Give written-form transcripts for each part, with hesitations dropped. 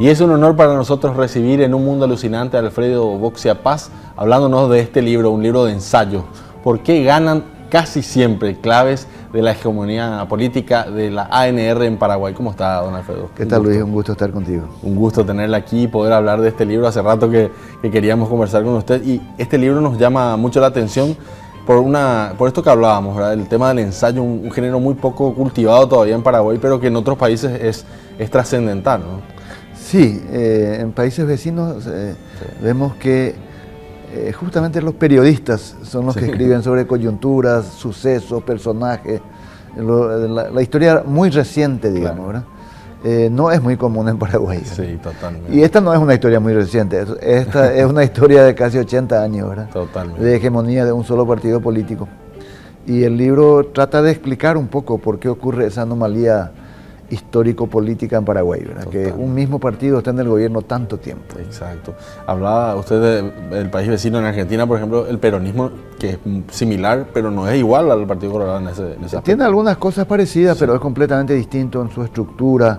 Y es un honor para nosotros recibir en Un Mundo Alucinante a Alfredo Boxia Paz, hablándonos de este libro, un libro de ensayos. ¿Por qué ganan casi siempre claves de la hegemonía política de la ANR en Paraguay? ¿Cómo está, don Alfredo? ¿Qué tal, Luis? Un gusto estar contigo. Un gusto tenerla aquí y poder hablar de este libro. Hace rato que queríamos conversar con usted y este libro nos llama mucho la atención por esto que hablábamos, ¿verdad? El tema del ensayo, un género muy poco cultivado todavía en Paraguay, pero que en otros países es trascendental, ¿no? Sí, en países vecinos Sí. vemos que justamente los periodistas son los que escriben sobre coyunturas, sucesos, personajes, la historia muy reciente, digamos, Claro. ¿verdad? No es muy común en Paraguay. Sí, totalmente. Y esta no es una historia muy reciente, esta es una historia de casi 80 años, ¿verdad? Totalmente. De hegemonía de un solo partido político. Y el libro trata de explicar un poco por qué ocurre esa anomalía histórico-política en Paraguay, ¿verdad? Que un mismo partido está en el gobierno tanto tiempo. Exacto. Hablaba usted del país vecino en Argentina, por ejemplo, el peronismo, que es similar, pero no es igual al Partido Colorado en ese aspecto. Tiene algunas cosas parecidas, Sí. pero es completamente distinto en su estructura.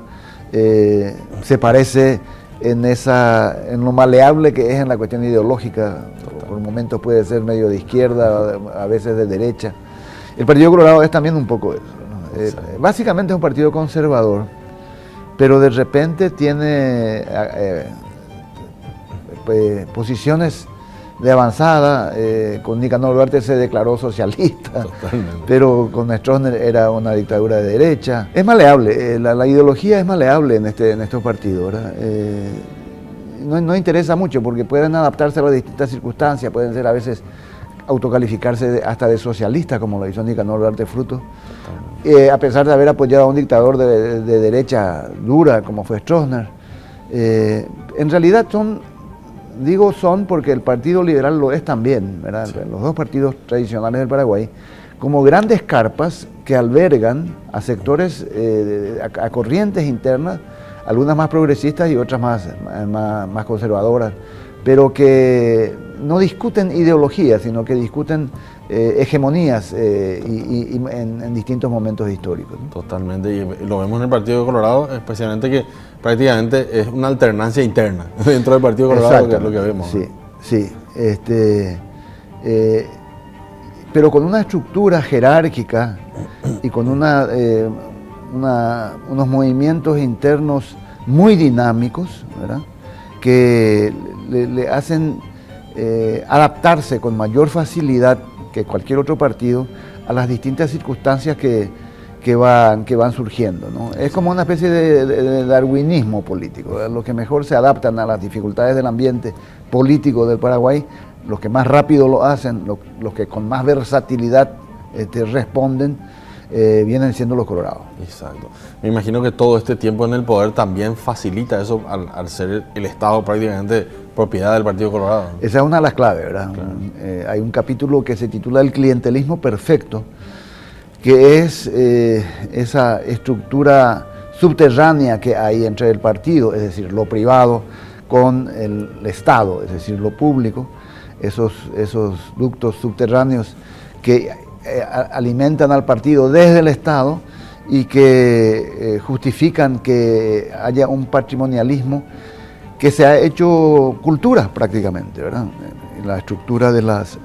Se parece en lo maleable que es en la cuestión ideológica. Por momentos puede ser medio de izquierda, a veces de derecha. El Partido Colorado es también un poco eso, ¿no? Sí. Básicamente es un partido conservador, pero de repente tiene posiciones de avanzada. Con Nicanor Duarte se declaró socialista, Totalmente. pero con Stroessner era una dictadura de derecha. Es maleable, la ideología es maleable en estos partidos, ¿verdad? No interesa mucho porque pueden adaptarse a las distintas circunstancias, pueden ser a veces autocalificarse hasta de socialista, como lo hizo Nicanor Duarte Frutos, a pesar de haber apoyado a un dictador de derecha dura como fue Stroessner. En realidad son porque el Partido Liberal lo es también, ¿verdad? Sí. Los dos partidos tradicionales del Paraguay, como grandes carpas que albergan a sectores, a corrientes internas, algunas más progresistas y otras más conservadoras, pero que no discuten ideologías, sino que discuten hegemonías en distintos momentos históricos, ¿no? Totalmente, y lo vemos en el Partido Colorado, especialmente que prácticamente es una alternancia interna dentro del Partido Colorado, que es lo que vemos. Sí, sí. Pero con una estructura jerárquica y con unos movimientos internos muy dinámicos, ¿verdad? Que le hacen adaptarse con mayor facilidad que cualquier otro partido a las distintas circunstancias que van surgiendo, ¿no? Es como una especie de darwinismo político, ¿verdad? Los que mejor se adaptan a las dificultades del ambiente político del Paraguay, los que más rápido lo hacen, los que con más versatilidad responden, vienen siendo los colorados. Exacto. Me imagino que todo este tiempo en el poder también facilita eso al ser el Estado prácticamente propiedad del Partido Colorado. Esa es una de las claves, ¿verdad? Claro. Hay un capítulo que se titula El clientelismo perfecto, que es esa estructura subterránea que hay entre el partido, es decir, lo privado, con el Estado, es decir, lo público, esos ductos subterráneos que alimentan al partido desde el Estado y que justifican que haya un patrimonialismo que se ha hecho cultura prácticamente, ¿verdad? La estructura de las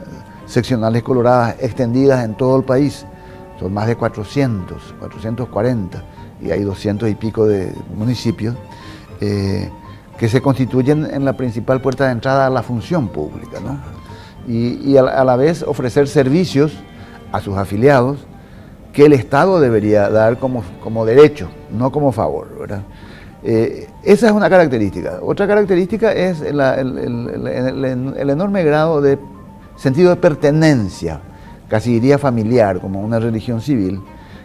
seccionales coloradas extendidas en todo el país, son más de 440, y hay 200 y pico de municipios que se constituyen en la principal puerta de entrada a la función pública, ¿no? Y a la vez ofrecer servicios a sus afiliados que el Estado debería dar como derecho, no como favor, ¿verdad? Esa es una característica. Otra característica es el enorme grado de sentido de pertenencia, casi diría familiar, como una religión civil,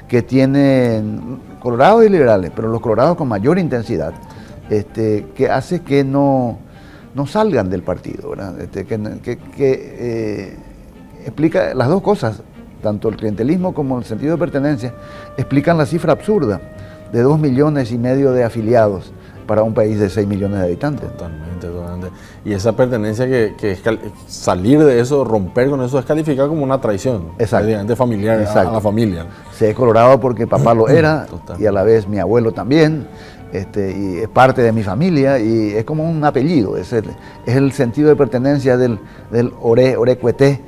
que tienen colorados y liberales, pero los colorados con mayor intensidad, que hace que no salgan del partido, ¿verdad? Que explica las dos cosas, tanto el clientelismo como el sentido de pertenencia, explican la cifra absurda de 2,5 millones de afiliados para un país de 6 millones de habitantes. Totalmente. Y esa pertenencia salir de eso, romper con eso, es calificado como una traición. Exacto. Familiar. Exacto. A la familia. Se es colorado porque papá lo era, Total. y a la vez mi abuelo también, y es parte de mi familia y es como un apellido, es el sentido de pertenencia del Orecueté,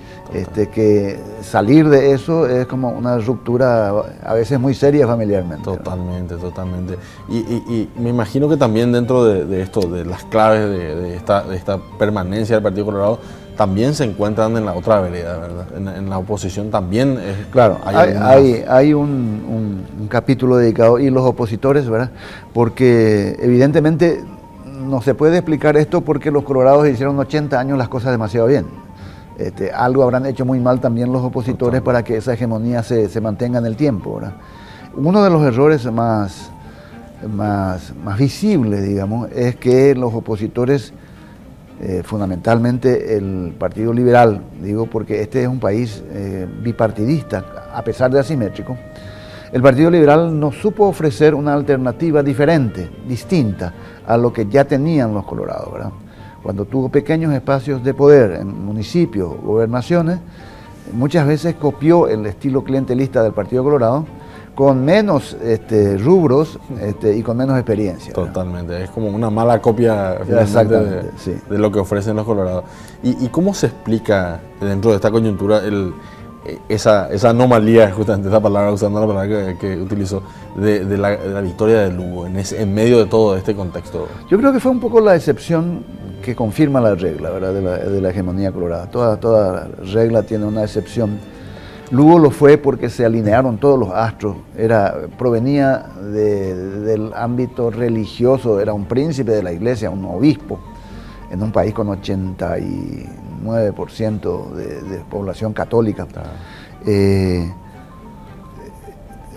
que salir de eso es como una ruptura a veces muy seria familiarmente. Totalmente, totalmente. Y me imagino que también dentro de esto, de las claves de esta permanencia del Partido Colorado, también se encuentran en la otra vereda, ¿verdad? En la oposición también es... Claro, hay un capítulo dedicado, y los opositores, ¿verdad? Porque evidentemente no se puede explicar esto porque los colorados hicieron 80 años las cosas demasiado bien. Algo habrán hecho muy mal también los opositores para que esa hegemonía se mantenga en el tiempo, ¿verdad? Uno de los errores más visibles, digamos, es que los opositores, fundamentalmente el Partido Liberal, digo porque este es un país bipartidista, a pesar de asimétrico, el Partido Liberal no supo ofrecer una alternativa diferente, distinta a lo que ya tenían los colorados, ¿verdad? Cuando tuvo pequeños espacios de poder en municipios, gobernaciones, muchas veces copió el estilo clientelista del Partido Colorado con menos rubros y con menos experiencia, ¿verdad? Totalmente, es como una mala copia de lo que ofrecen los colorados. ¿Y cómo se explica dentro de esta coyuntura esa anomalía, justamente esa palabra, usando la palabra que utilizó, de la victoria de Lugo en medio de todo este contexto? Yo creo que fue un poco la excepción que confirma la regla, ¿verdad? de la hegemonía colorada. Toda regla tiene una excepción. Lugo lo fue porque se alinearon todos los astros. Provenía del ámbito religioso, era un príncipe de la iglesia, un obispo, en un país con 89% de población católica.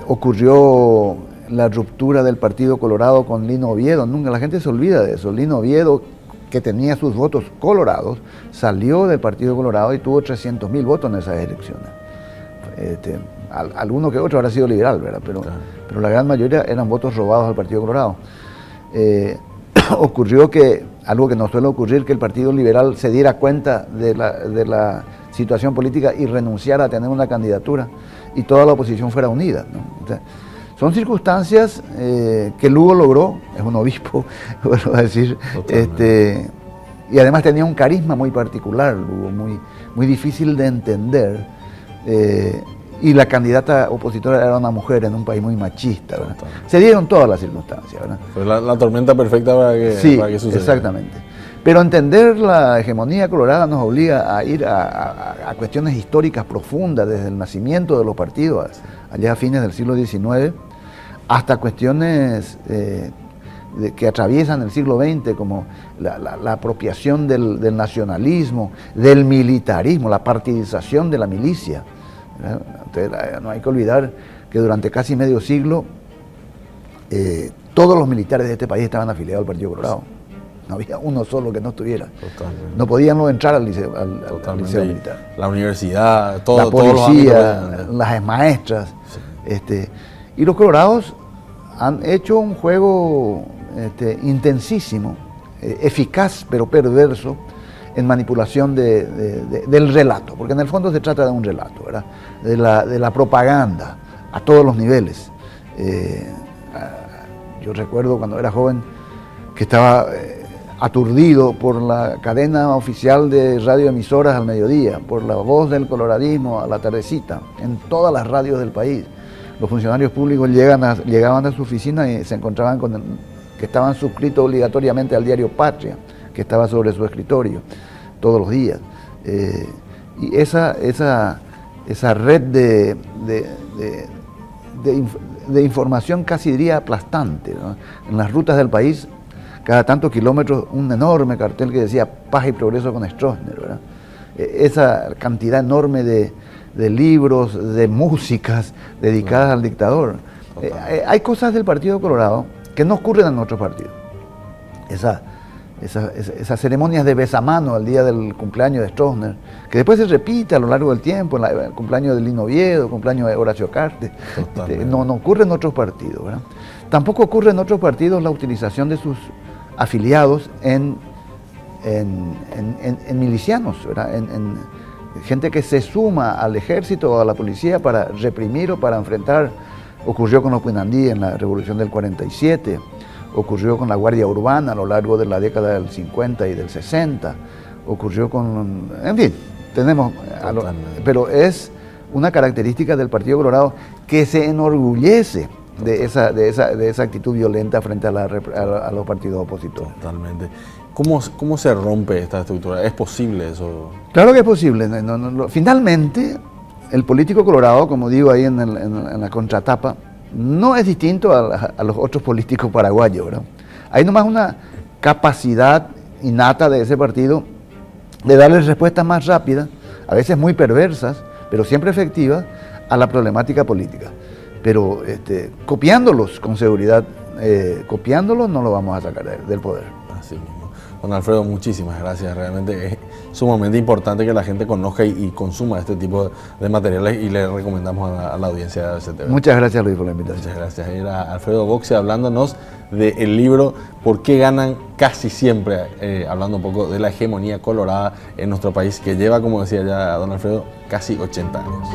Ocurrió la ruptura del Partido Colorado con Lino Oviedo. Nunca la gente se olvida de eso. Lino Oviedo, que tenía sus votos colorados, salió del Partido Colorado y tuvo 300.000 votos en esas elecciones. Alguno que otro habrá sido liberal, ¿verdad? Pero la gran mayoría eran votos robados al Partido Colorado. Ocurrió algo que no suele ocurrir, que el Partido Liberal se diera cuenta de la situación política y renunciara a tener una candidatura y toda la oposición fuera unida, ¿no? O sea, son circunstancias que Lugo logró, es un obispo, vuelvo a decir, y además tenía un carisma muy particular, Lugo, muy difícil de entender, y la candidata opositora era una mujer en un país muy machista, ¿verdad? Se dieron todas las circunstancias, ¿verdad? Fue la tormenta perfecta para que sucediera. Exactamente. Pero entender la hegemonía colorada nos obliga a ir a cuestiones históricas profundas, desde el nacimiento de los partidos, allá a fines del siglo XIX, hasta cuestiones que atraviesan el siglo XX, como la apropiación del nacionalismo, del militarismo, la partidización de la milicia. Entonces, no hay que olvidar que durante casi medio siglo todos los militares de este país estaban afiliados al Partido Colorado. No había uno solo que no estuviera. Totalmente. No podían no entrar al liceo militar. La universidad, todo, la policía, las maestras. Sí. Y los colorados han hecho un juego intensísimo, eficaz pero perverso, en manipulación del relato, porque en el fondo se trata de un relato, ¿verdad? De la propaganda a todos los niveles. Yo recuerdo cuando era joven que estaba aturdido por la cadena oficial de radioemisoras al mediodía, por la voz del coloradismo a la tardecita, en todas las radios del país. Los funcionarios públicos llegaban a su oficina y se encontraban que estaban suscritos obligatoriamente al diario Patria, que estaba sobre su escritorio todos los días. Y esa red de información casi diría aplastante, ¿no? En las rutas del país, cada tantos kilómetros, un enorme cartel que decía paz y progreso con Stroessner, ¿verdad? Esa cantidad enorme de libros, de músicas dedicadas al dictador. Hay cosas del Partido Colorado que no ocurren en otros partidos. Esas ceremonias de besamano al día del cumpleaños de Stroessner, que después se repite a lo largo del tiempo, el cumpleaños de Lino Oviedo, el cumpleaños de Horacio Cartes, no ocurre en otros partidos, ¿verdad? Tampoco ocurre en otros partidos la utilización de sus afiliados en milicianos, ¿verdad? En gente que se suma al ejército o a la policía para reprimir o para enfrentar. Ocurrió con los Puinandí en la Revolución del 47, ocurrió con la Guardia Urbana a lo largo de la década del 50 y del 60, ocurrió con, en fin, tenemos, pero es una característica del Partido Colorado que se enorgullece de esa actitud violenta frente a los partidos opositores. Totalmente. ¿Cómo se rompe esta estructura? ¿Es posible eso? Claro que es posible. Finalmente, el político colorado, como digo ahí en la contratapa, no es distinto a los otros políticos paraguayos, ¿verdad? Hay nomás una capacidad innata de ese partido de darle respuestas más rápidas, a veces muy perversas, pero siempre efectivas, a la problemática política. Pero copiándolos con seguridad, copiándolos no lo vamos a sacar del poder. Así mismo. Don Alfredo, muchísimas gracias. Realmente es sumamente importante que la gente conozca y consuma este tipo de materiales y le recomendamos a la audiencia de ABC TV. Muchas gracias, Luis, por la invitación. Muchas gracias. Era Alfredo Boxe hablándonos del libro ¿Por qué ganan casi siempre? Hablando un poco de la hegemonía colorada en nuestro país, que lleva, como decía ya don Alfredo, casi 80 años.